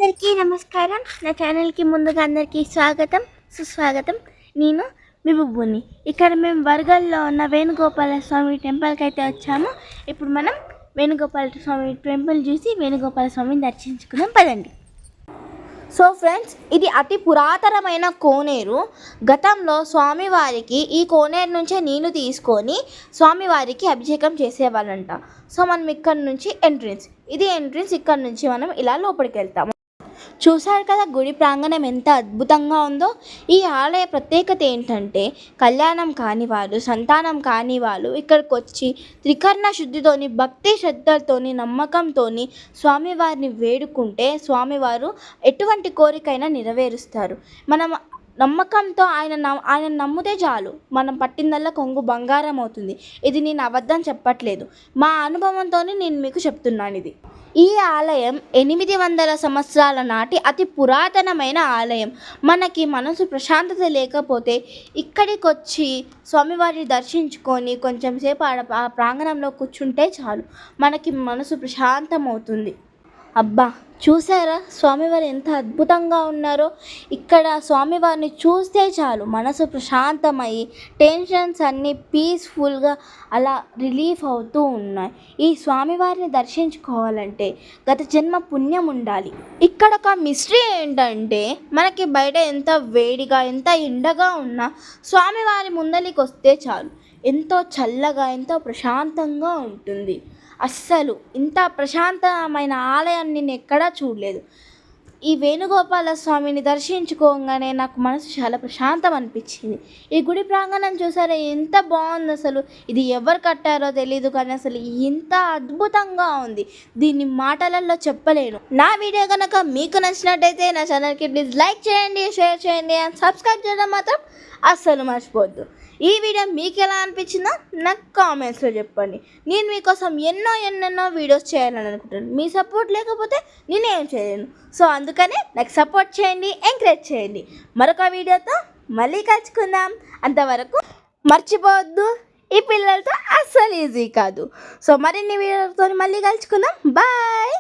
అందరికీ నమస్కారం. నా ఛానల్కి ముందుగా అందరికీ స్వాగతం సుస్వాగతం. నేను మీ బుబ్బుని. ఇక్కడ మేము వరగల్లో ఉన్న వేణుగోపాల స్వామి టెంపుల్కి అయితే వచ్చాము. ఇప్పుడు మనం వేణుగోపాల స్వామి టెంపుల్ చూసి వేణుగోపాల స్వామిని దర్శించుకుందాం పదండి. సో ఫ్రెండ్స్, ఇది అతి పురాతనమైన కోనేరు. గతంలో స్వామివారికి ఈ కోనేరు నుంచే నీళ్లు తీసుకొని స్వామివారికి అభిషేకం చేసేవాళ్ళంట. సో మనం ఇక్కడ నుంచి ఇది ఎంట్రన్స్. ఇక్కడ నుంచి మనం ఇలా లోపలికి వెళ్తాము. చూశారు కదా గుడి ప్రాంగణం ఎంత అద్భుతంగా ఉందో. ఈ ఆలయ ప్రత్యేకత ఏంటంటే, కళ్యాణం కాని వాళ్ళు, సంతానం కాని వాళ్ళు ఇక్కడికి వచ్చి త్రికరణ శుద్ధితోని, భక్తి శ్రద్ధలతోని, నమ్మకంతోని స్వామివారిని వేడుకుంటే స్వామివారు ఎటువంటి కోరికైనా నెరవేరుస్తారు. మనం నమ్మకంతో ఆయన నమ్మితే చాలు, మనం పట్టిందల్లా కొంగు బంగారం అవుతుంది. ఇది నేను అబద్ధం చెప్పట్లేదు, మా అనుభవంతో నేను మీకు చెప్తున్నాను. ఇది ఈ ఆలయం 800 సంవత్సరాల నాటి అతి పురాతనమైన ఆలయం. మనకి మనసు ప్రశాంతత లేకపోతే ఇక్కడికి వచ్చి స్వామివారిని దర్శించుకొని కొంచెం సేపు ఆ ప్రాంగణంలో కూర్చుంటే చాలు, మనకి మనసు ప్రశాంతం అవుతుంది. అబ్బా, చూసారా స్వామివారు ఎంత అద్భుతంగా ఉన్నారో. ఇక్కడ స్వామివారిని చూస్తే చాలు మనసు ప్రశాంతమయ్యి టెన్షన్స్ అన్నీ పీస్ఫుల్గా అలా రిలీఫ్ అవుతూ ఉన్నాయి. ఈ స్వామివారిని దర్శించుకోవాలంటే గత జన్మ పుణ్యం ఉండాలి. ఇక్కడ ఒక మిస్టరీ ఏంటంటే, మనకి బయట ఎంత వేడిగా ఎంత ఎండగా ఉన్నా స్వామివారి ముందలికి వస్తే చాలు ఎంతో చల్లగా ఎంతో ప్రశాంతంగా ఉంటుంది. అస్సలు ఇంత ప్రశాంతమైన ఆలయాన్ని నేను ఎక్కడా చూడలేదు. ఈ వేణుగోపాల స్వామిని దర్శించుకోగానే నాకు మనసు చాలా ప్రశాంతం అనిపించింది. ఈ గుడి ప్రాంగణం చూసారా ఎంత బాగుంది. అసలు ఇది ఎవరు కట్టారో తెలీదు, కానీ అసలు ఇంత అద్భుతంగా ఉంది, దీన్ని మాటలలో చెప్పలేను. నా వీడియో కనుక మీకు నచ్చినట్టయితే నా ఛానల్కి ప్లీజ్ లైక్ చేయండి, షేర్ చేయండి అండ్ సబ్స్క్రైబ్ చేయడం మాత్రం అస్సలు మర్చిపోవద్దు. ఈ వీడియో మీకు ఎలా అనిపించిందో నాకు కామెంట్స్లో చెప్పండి. నేను మీకోసం ఎన్నెన్నో వీడియోస్ చేయాలని అనుకుంటాను. మీ సపోర్ట్ లేకపోతే నేనేం చేయలేను. సో అందుకనే నాకు సపోర్ట్ చేయండి, ఎంకరేజ్ చేయండి. మరొక వీడియోతో మళ్ళీ కలుసుకుందాం. అంతవరకు మర్చిపోవద్దు, ఈ పిల్లలతో అస్సలు ఈజీ కాదు. సో మరిన్ని వీడియోలతో మళ్ళీ కలుసుకుందాం. బాయ్.